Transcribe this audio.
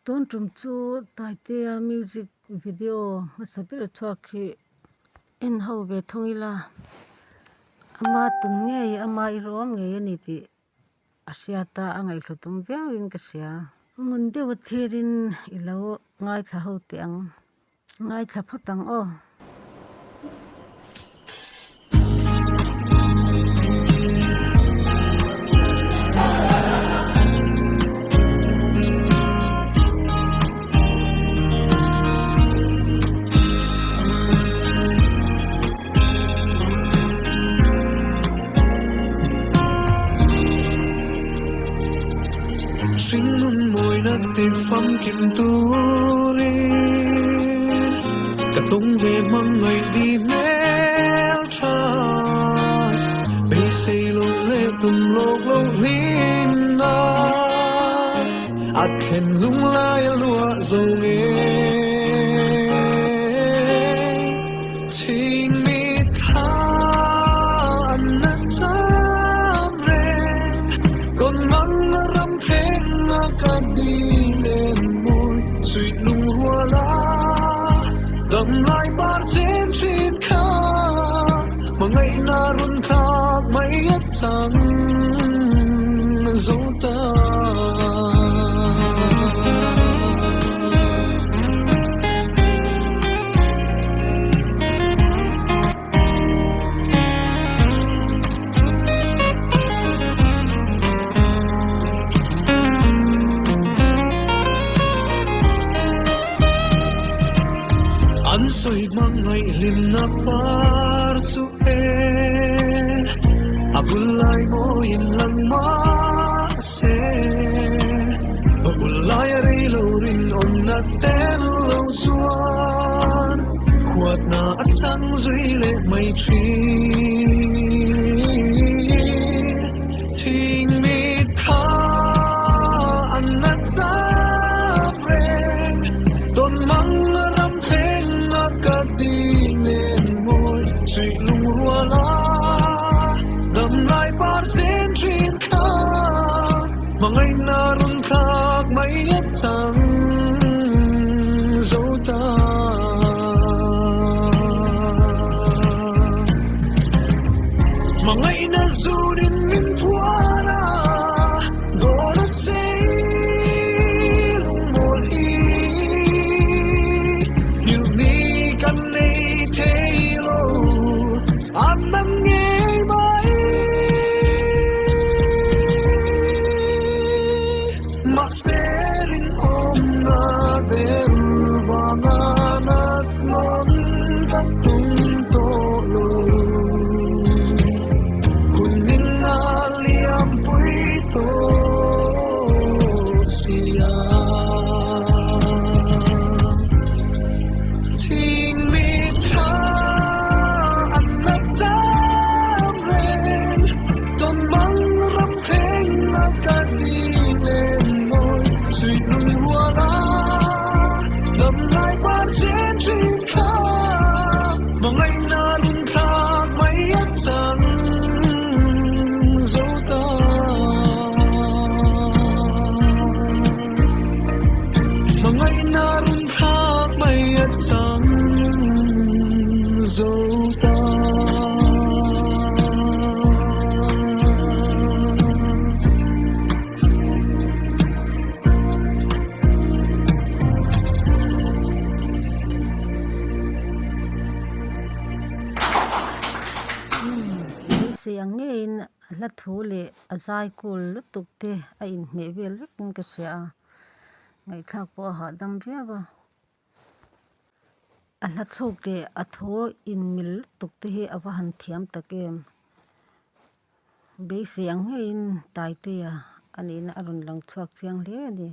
Ton trum chu taitea music video masapira chuaki in ho ve thongila ama tun nge ama irom nge ni ti asiata angai hlutum viawin ka sia munde wathirin ilo ngai tha ho tiang ngai tha phatang o Sinh nun môi đất tê phăm kim tu ri cả tung về mong ngày đi mel trai bây say lo lệ tum lộc lộc hin na at khen lung lai lúa dầu nghe tình mi tha anh na chăm re con măng ram thế ka di lên môi sweet lung hoa lá đầm lại bar trên street kha mà ngày na run thác mấy ít chẳng dấu ta an soi mang ngày lim na par chu e avulai mo in lang ma se avulai re lo rin on na ten lo chuan khuat na achang zui le mai tri thing mi kha an na cha re ton mang ram ka di nên môi sweet lung hoa lá đầm lại bar trên trên kha mà ngày na run thác mấy ít chẳng dấu ta mà ngày na du đến min phua na gonna say siang ngein la thule azai kul lutuk te a in me vel vekin ka sia ngai thak po ha dam via ba a la thuk te a tho in mil tuk te he awa han thiam takem be siang ngein tai te ya ani na arun lang chuak chiang le ni